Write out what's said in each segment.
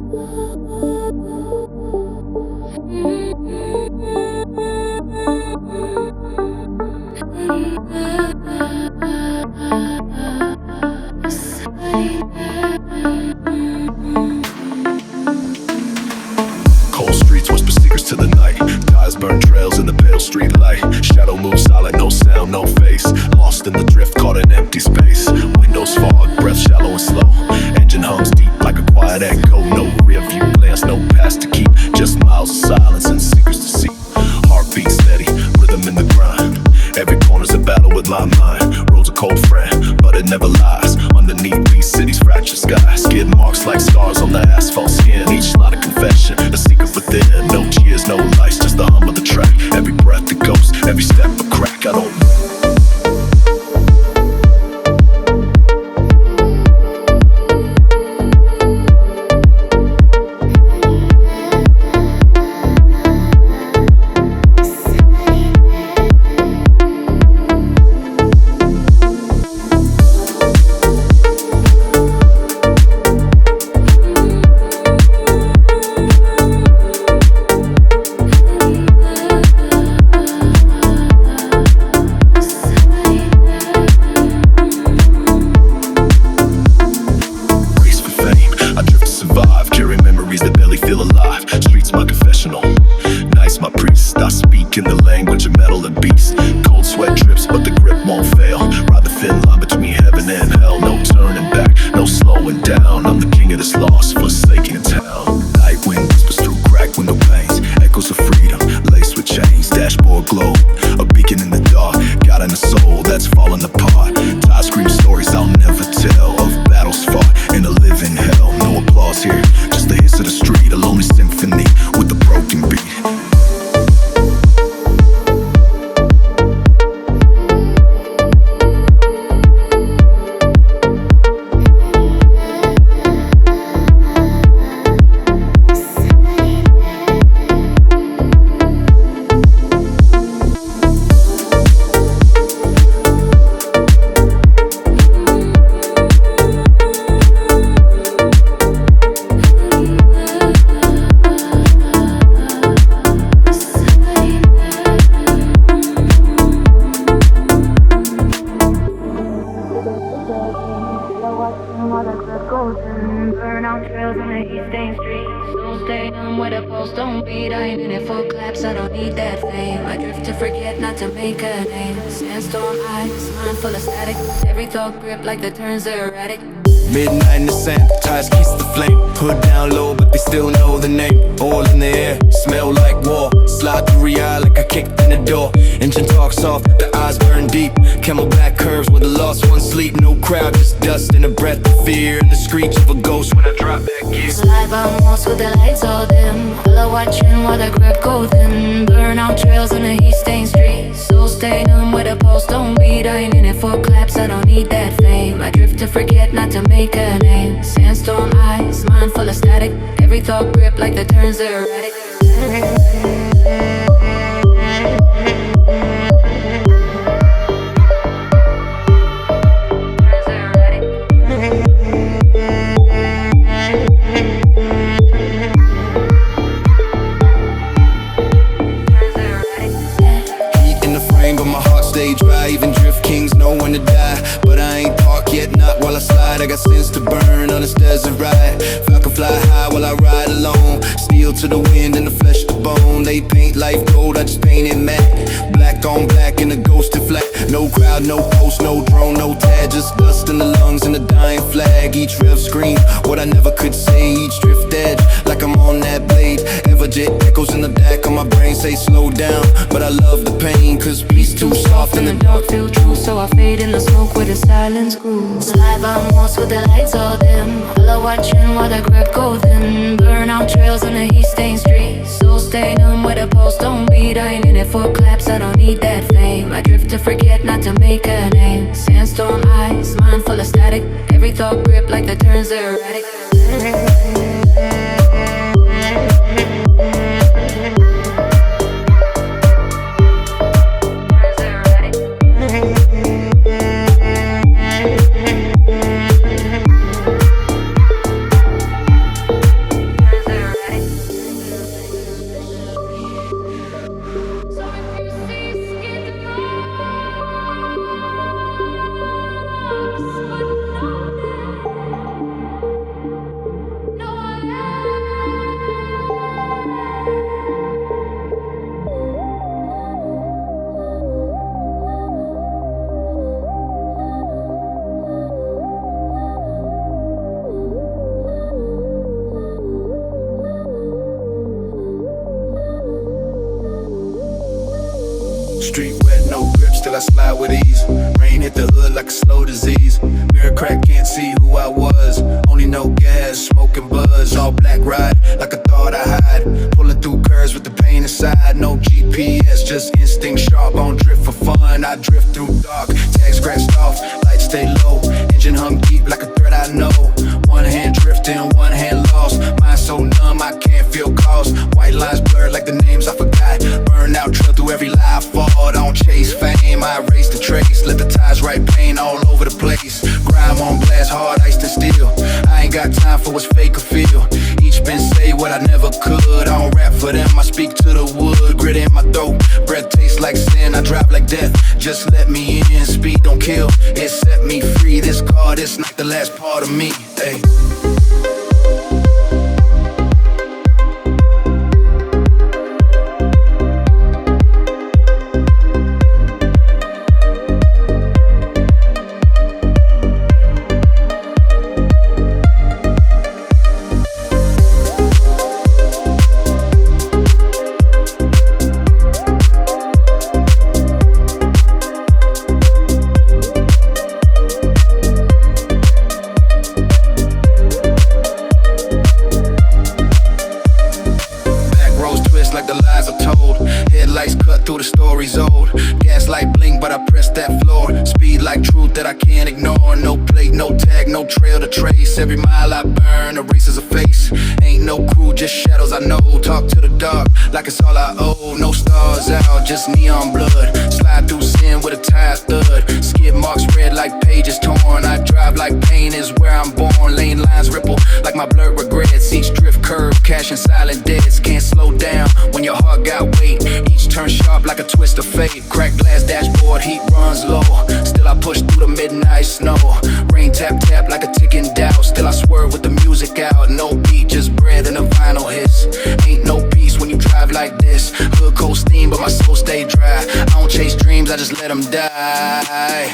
Cold streets whisper secrets to the night. Tires burn trails in the pale street light. Shadow moves silent, no sound, no face. Lost in the drift, caught in empty space. Windows fog, breath shallow and slow. Engine hums deep like a quiet echo. No rear view glance, no past to keep. Just miles of silence and secrets to see. Heartbeat steady, rhythm in the grind. Every corner's a battle with my mind. Road's a cold friend, but it never lies. Underneath these cities, fractured skies. Skid marks like scars on the asphalt skin. Each line a confession, a secret within. No cheers, no lights, just the hum of the track. Every breath a ghost, every step a crack. I don't in the language of metal and beast. Cold sweat drips, but the grip won't fail. Ride the thin line between heaven and hell. No turning back, no slowing down. I'm the king of this lost, forsaken town. Night wind whispers through cracked window panes. Echoes of freedom, laced with chains. Dashboard glow, a beacon in the dark. God in a soul that's falling apart. Tide scream stories I'll never tell. Of battles fought in a living hell. No applause here, just the hiss of the street. A lonely symphony with a broken beat. Grip like the turns are erratic. Midnight in the sand, tires kiss the flame. Hood down low, but they still know the name. All in the air, smell like war. Slide through Real like I kicked in the door. Engine talk soft, the eyes burn deep. Camelback curves where the lost ones sleep. No crowd, just dust and a breath of fear. And the screech of a ghost when I drop back gear. Slide by walls with the lights all dim. Follow watching while the grip goes thin. Burn out trails in the heat-stained streets. So stay numb with a pulse, don't beat. I ain't in it for claps, I don't need that fame. I drift to forget, not to make a name. Sandstorm eyes, mind full of static. Every thought grip like the turns are erratic. Dry, even drift kings know when to die. But I ain't parked yet, not while I slide. I got sins to burn on this desert ride. Falcon fly high while I ride alone. Steel to the wind and the flesh to bone. They paint life gold, I just paint it matte. Black on black in a ghosted flat. No crowd, no post, no drone, no tag. Just dust in the lungs and a dying flag. Each rev scream what I never could say. Each drift edge like I'm on that blade. Everjet echoes in the back of my brain say slow down. But I love the pain, cause peace too soft in the dark feel true, so I fade in the smoke with the silence grew. Slide by walls with the lights all dim. Follow watching while the grip goes thin. Burn out trails in the heat-stained streets. So stay numb with a pulse, don't beat. I ain't in it for claps, I don't need that fame. I drift to forget, not to make a name. Sandstorm eyes, mind full of static. Every thought grip like the turns are erratic. street wet, no grips till I slide with ease. Rain hit the hood like a slow disease. Mirror crack, can't see who I was. Only no gas, smoke and buzz. All black ride like I thought I hide. Pulling through curves with the pain inside. No GPS, just instinct sharp. On drift for fun, I drift through dark. Tag scratched off, lights stay low. Engine hum deep like a threat I know. One hand drifting, one hand lost. Mind so numb I can't feel cause. White lines blurred like the names I forgot. Burn out trail through every lie I fall. Don't chase fame, I erase the trace. Let the ties write pain all over the place. Grime on glass, hard ice and steel. I ain't got time for what's fake or feel. Each been say what I never could. I don't rap for them, I speak to the wood. Grit in my throat, breath tastes like sin. I drive like death, just let me in. Speed don't kill, it set me free. This car, this not the last part of me. Hey. Through the stories old. Gaslight blink, but I press that floor. Speed like truth that I can't ignore. No plate, no tag, no trail to trace. Every mile I burn erases a face. Ain't no crew, just shadows I know. Talk to the dark like it's all I owe. No stars out, just neon blood. Slide through sin with a tire thud. Skid marks red like pages torn. I drive like pain is where I'm born. Lane lines ripple like my blurred regrets. Each drift curve, cash and silent debts. Can't slow down when your heart got weight. Each turn sharp like a twist of fate. Cracked glass dashboard, heat runs low. Still I push through the midnight snow. Rain tap tap like a ticking doubt. Still I swerve with the music out. No beat, just bread and a vinyl hiss. Ain't no peace when you drive like this. Hood cold steam, but my soul stay dry. I don't chase dreams, I just let them die.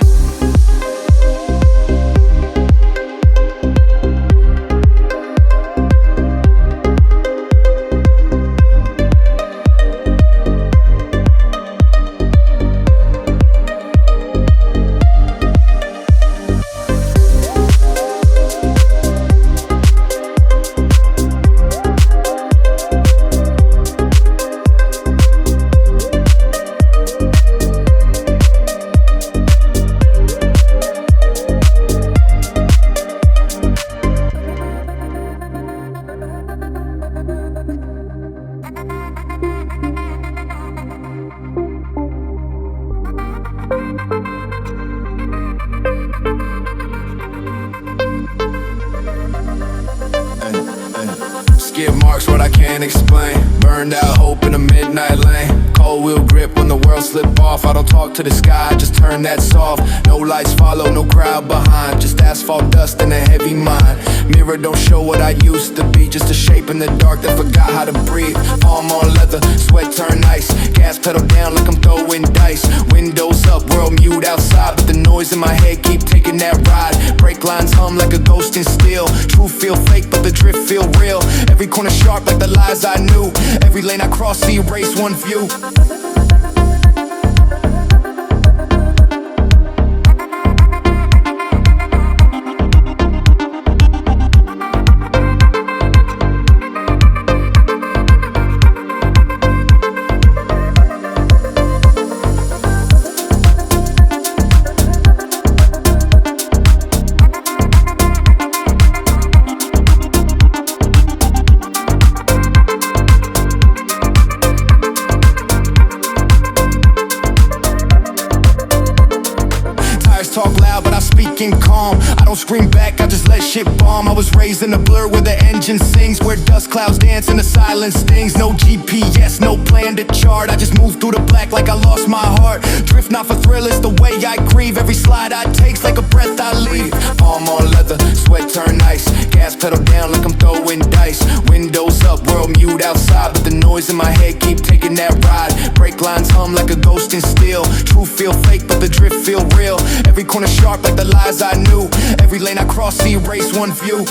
Skid marks, what I can't explain. Burned out hope in a midnight lane. Cold wheel grip when the world slip off. I don't talk to the sky, I just turn that soft. No lights follow, no crowd behind. Just asphalt dust and a heavy mind. Mirror don't show what I used to be. Just a shape in the dark that forgot how to breathe. Palm on leather, sweat turn ice. Gas pedal down like I'm throwing dice. Windows up, world mute outside, but the noise in my head keep taking that ride. Brake lines hum like a ghost in steel. Truth feel fake, but the drift feel real. Every corner sharp like the lies I knew. Every lane I cross, see erase one view. Talk loud, but I speak in calm. I don't scream back, I just let shit bomb. I was raised in a blur where the engine sings, where dust clouds dance and the silence stings. No GPS, no plan to chart. I just move through the black like I lost my heart. Drift not for thrill, it's the way I grieve. Every slide I take's like a breath I leave. Palm on leather, sweat turn ice. Gas pedal down like I'm throwing dice. Windows up, world mute outside, but the noise in my head keep taking that ride. Brake lines hum like a ghost in steel. Truth feel fake, but the drift feel real. Every corner sharp like the lies I knew. Every lane I cross, see erase one view.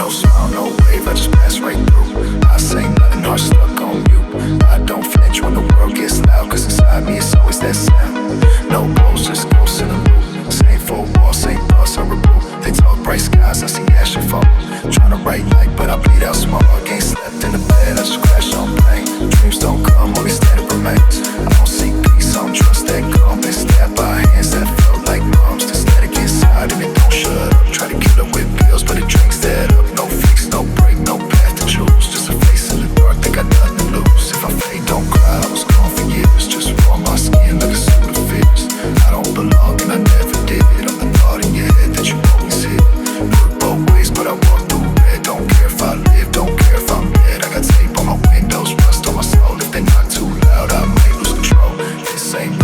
no smile, no wave, I just pass right through. I say nothing, heart stuck on mute. I don't flinch when the world gets loud, cause inside me it's always that sound. No goals, just ghosts in a loop. Same four walls, same thoughts I remove. They talk bright skies, I see ash and fall. Tryna write light, but I bleed out small. I can't slept in the bed, I just crash on pain. Dreams don't come, only static remains. I don't seek peace, I don't trust that calm. Been stabbed by hands that felt like bombs. The static inside and it don't shut up. Try to kill it with pills, but it drinks that up. No fix, no break, no path to choose. Just a face in the dark, they got nothing to lose. If I fade, don't cry, I was gone for years. Just raw my skin like a suit of fears. I don't belong and I never did. I'm the thought in your head that you always hit. Look both ways, but I walk through red. Don't care if I live, don't care if I'm dead. I got tape on my windows, rust on my soul. If they're not too loud, I might lose control. This ain't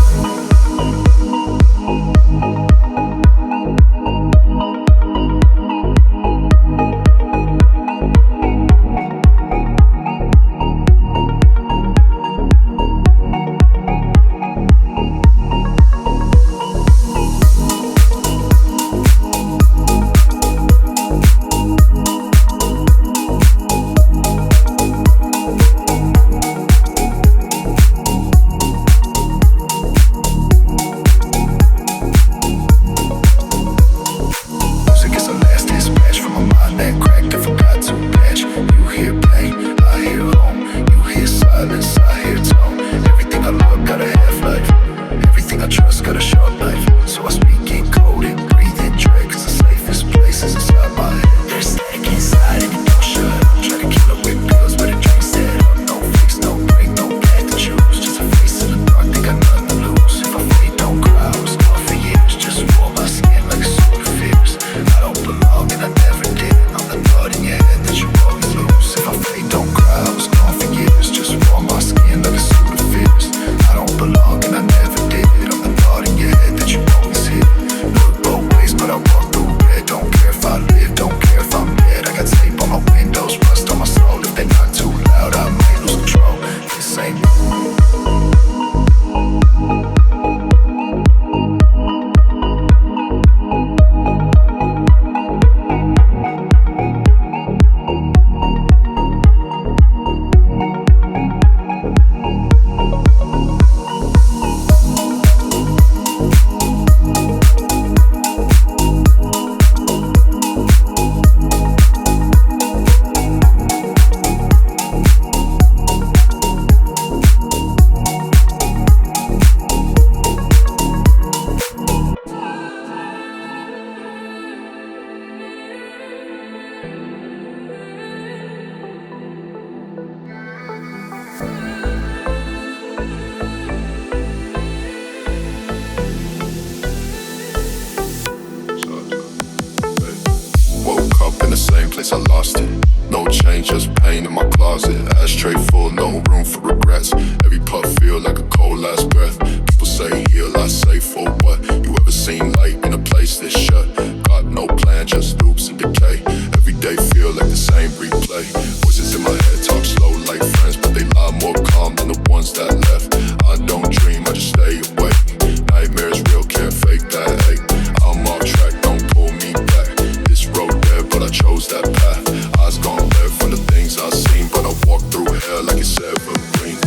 I lost it. No change, just pain in my closet. Ashtray full, no room for regrets. Every puff feel like a cold last breath. People say heal, I say for what? You ever seen light in a place that's shut? Got no plan, just loops and decay. Every day feel like the same replay. Voices in my head talk slow like friends, but they lie more calm than the ones that left. I don't dream, I just stay awake. Nightmares real, can't fake that hate. I'm off track, don't pull me back. This road there, but I chose that path. Eyes gone red from the things I've seen, but I walk through hell like it's evergreen.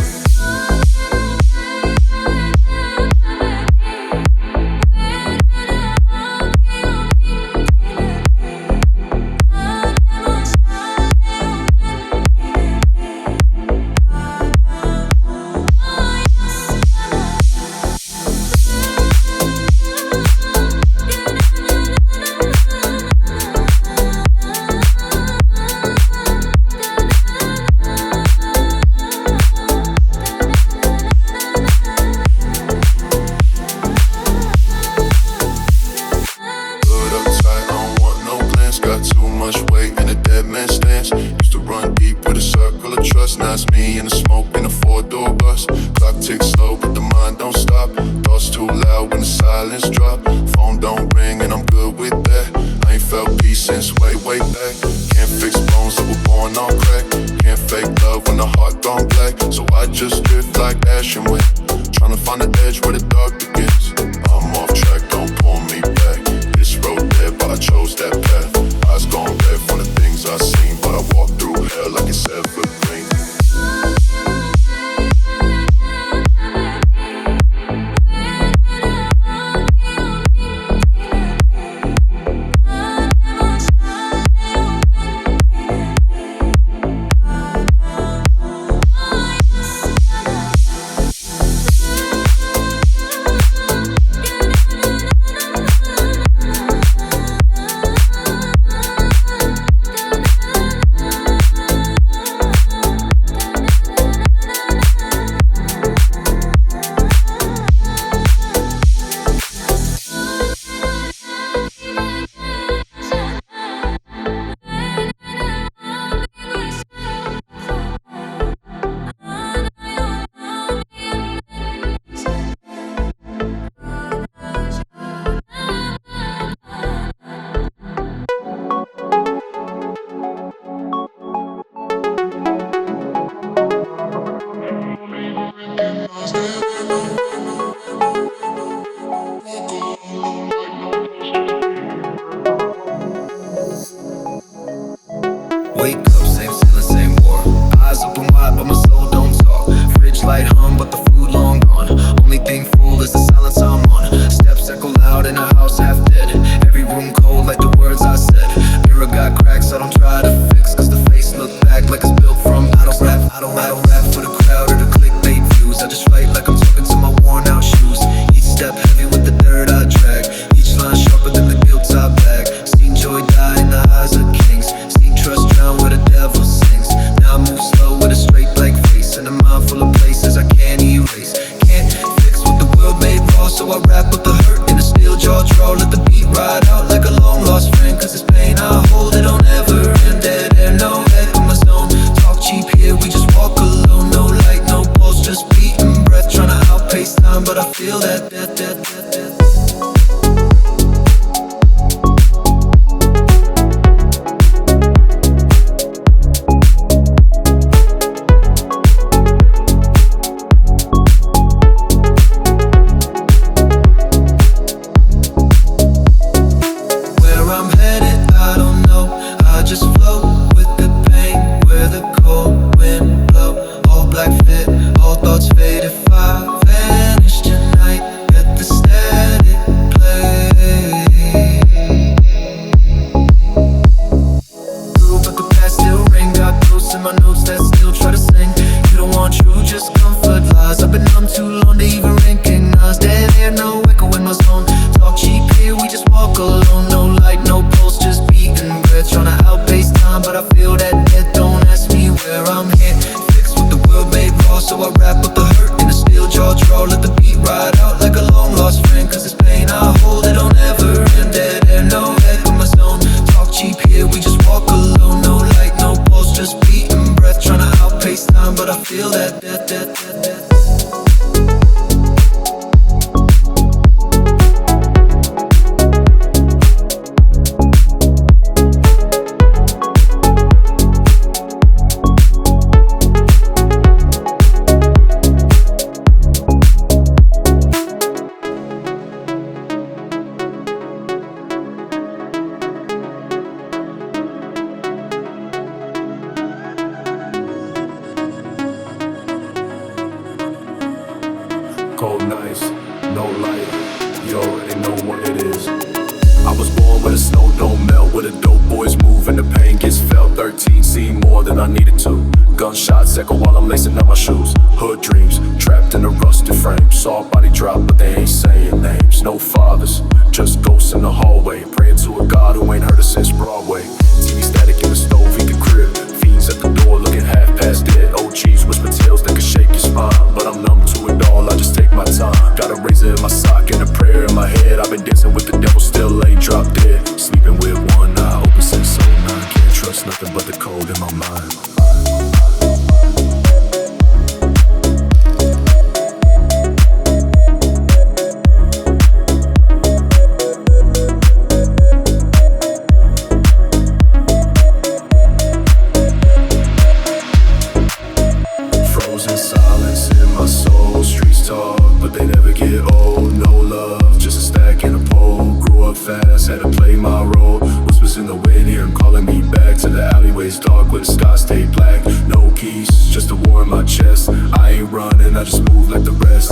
I chose that path. Eyes gone red from the things I see. don't melt where the dope boys move and the pain gets felt. 13 seen more than I needed to. Gunshots echo while I'm lacing up my shoes. Hood dreams, trapped in a rusted frame. Saw a body drop, but they ain't saying names. No fathers, just ghosts in the hallway. Praying to a God who ain't heard us since Broadway. TV static in the stove, he could crib. Fiends at the door looking half past dead. OGs whisper tales that could shake your spine. But I'm numb to it all, I just take my time. Got a razor in my sock and a prayer in my head. I've been dancing with the devil, still ain't dropped dead. Sleeping with one eye open since so 9. Can't trust nothing but the code in my mind. Frozen silence in my soul. Streets talk, but they never get old. No love, just a stack in a pole. Grew up fast, had to play my role. Whispers in the wind, hear 'em calling me back to the alleyways dark where the sky stayed black. No keys, just a war in my chest. I ain't running, I just move like the rest.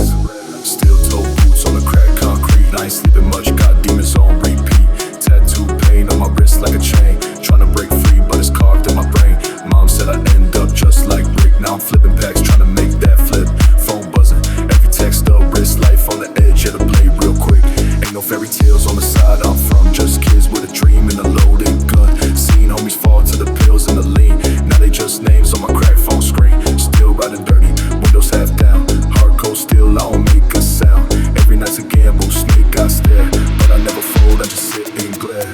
Steel toe boots on the cracked concrete. I ain't sleeping much, got demons on repeat. Tattoo pain on my wrist like a chain. Trying to break free, but it's carved in my brain. Mom said I'd end up just like Rick. Now I'm flipping packs, trying to make that flip. Phone buzzing, every text up, wrist life on the edge, yeah, to play real quick. Ain't no fairy tales on the side I'm from. Just kids with a dream and a loaded gun. Seen homies fall to the pills and the lean. Now they just names on my crack phone screen. Still riding dirty, windows half down. Hardcore still, I don't make a sound. Every night's a gamble, snake I stare. But I never fold, I just sit and glare.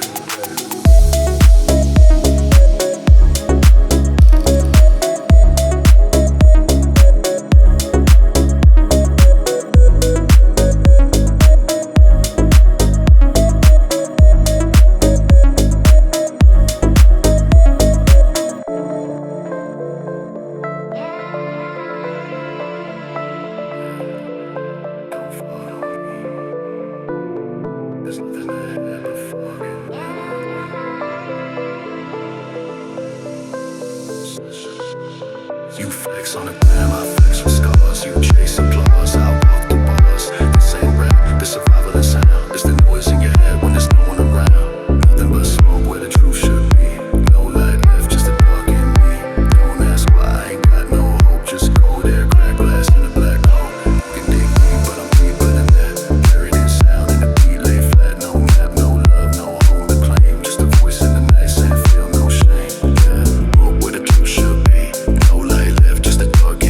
You flex on the gram, I flex with scars. You chase applause, I walk the bars. This ain't rap, this survival and sound. It's the noise in your head when there's no one around. Nothing but smoke where the truth should be. No light left, just the dark in me. Don't ask why, I ain't got no hope. Just go there, crack glass in a black hole. You can dig deep, but I'm deeper than that. Buried in sound and the beat lay flat. No map, no love, no home to claim. Just a voice in the night saying feel no shame. Yeah, hope where the truth should be. No light left, just the dark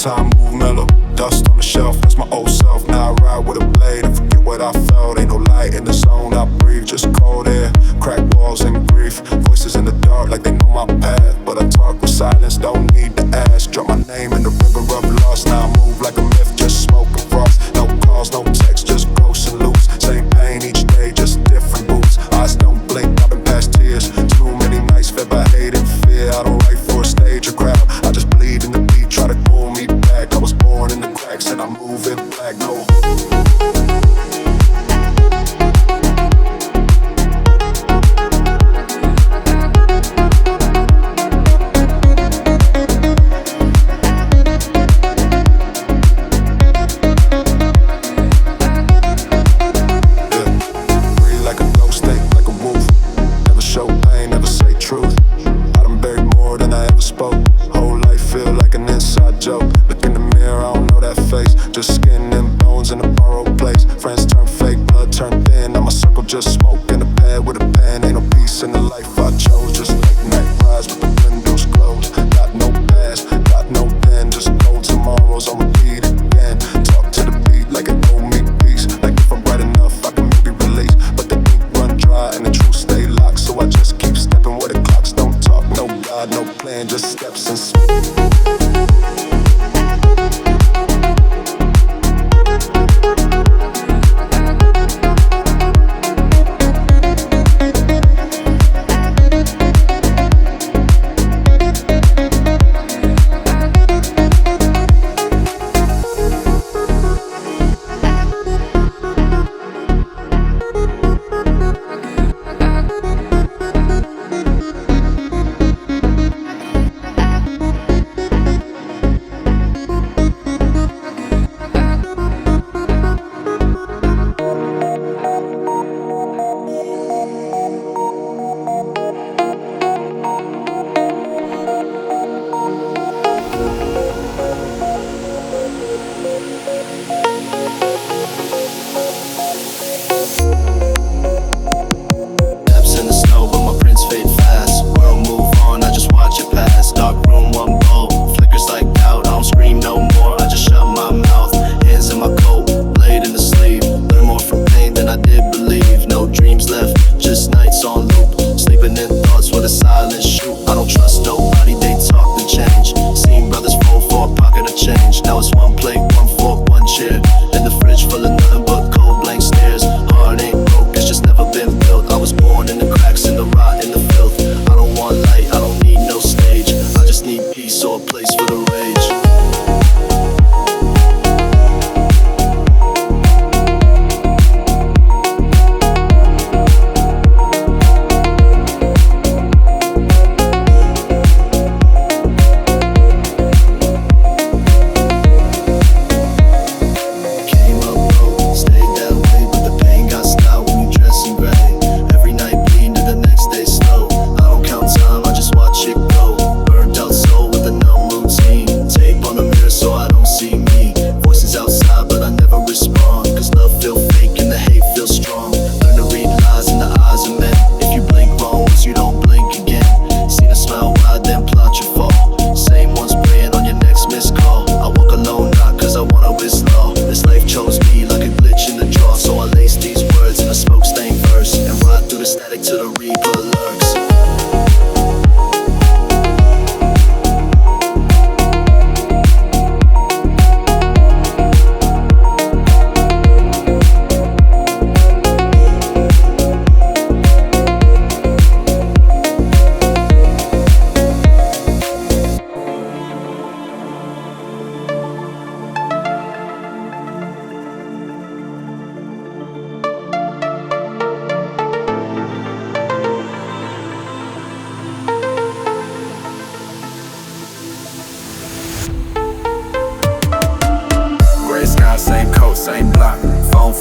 time move mellow. Dust on the shelf, that's my old self. Now I ride with a blade and forget what I felt. Ain't no light in the zone, I breathe, just cold air. Crack walls and grief, voices in the dark like they know my path. But I talk with silence, don't need to ask. Drop my name in the river of lost. Now I move like a myth, just smoke and frost. No calls, no text, just ghosts and loops. Same pain each day, just different boots. Eyes don't blink, I've been past tears. Too many nights fed by hate and fear. I don't write for a stage or crowd, I just bleed in the beat, try to pull me back. I was born in the cracks and I move it back, no. Just smoke in a pad with a pen. Ain't no peace in the life I chose. Just late night rides with the windows closed. Got no past, got no pen. Just cold tomorrows on repeat again. Talk to the beat like it owe me peace. Like if I'm bright enough I can maybe release. But the ink run dry and the truth stay locked. So I just keep stepping where the clocks don't talk. No God, no plan, just steps and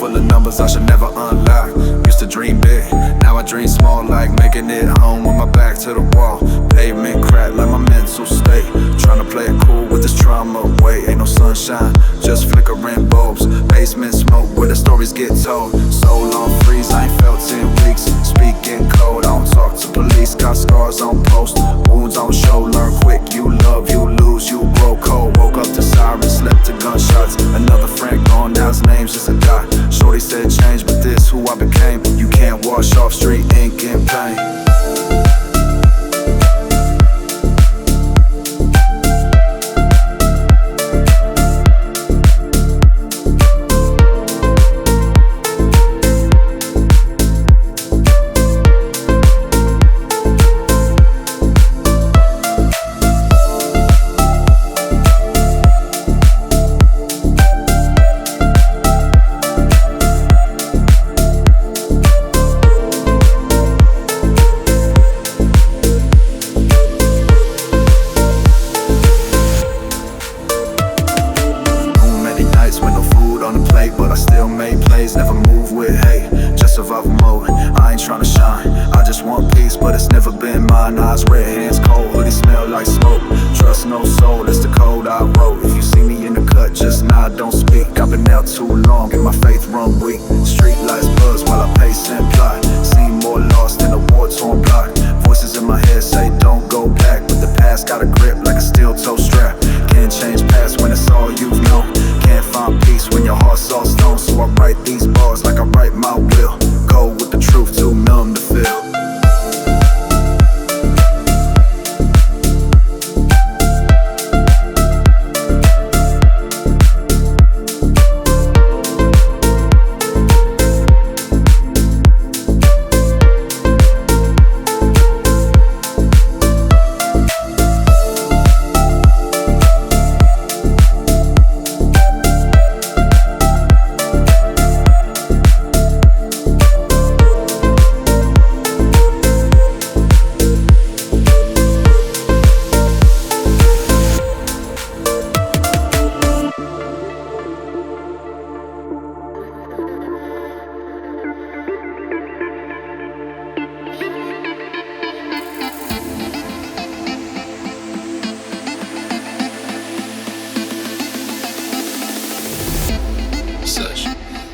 full of numbers I should never unlock. Used to dream big, now I dream small, like making it home with my back to the wall. Pavement crack like my mental state. Trying to play it cool with this trauma away. Ain't no sunshine, just flickering bulbs. Basement smoke where the stories get told. So long freeze, I ain't felt 10 weeks. Speaking code, I don't talk to police. Got scars on post, wounds on show. Learn quick, you love, you lose, you grow cold. Woke up to sirens. games just to die. Shorty said change, but this who I became. You can't wash off street ink and paint. But I still make plays, never move with hate. Just survival mode, I ain't tryna shine. I just want peace, but it's never been mine. Eyes red, hands cold, hoodie smell like smoke. Trust no soul, that's the code I wrote. If you see me in the cut, just nod, don't speak. I've been out too long, and my faith run weak. Street lights buzz while I pace and plot. Seen more lost than a war-torn block. Voices in my head say don't go back, but the past got a grip like a steel toe strap. Can't change past when it's all you've known. Can't find peace when your heart's all stone. So I write these bars like I write my will. Cold with the truth, too numb to feel.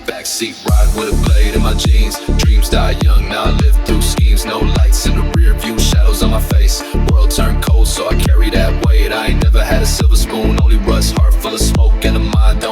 Backseat ride with a blade in my jeans. Dreams die young, now I live through schemes. No lights in the rear view, shadows on my face. World turned cold, so I carry that weight. I ain't never had a silver spoon, only rust, heart full of smoke and a mind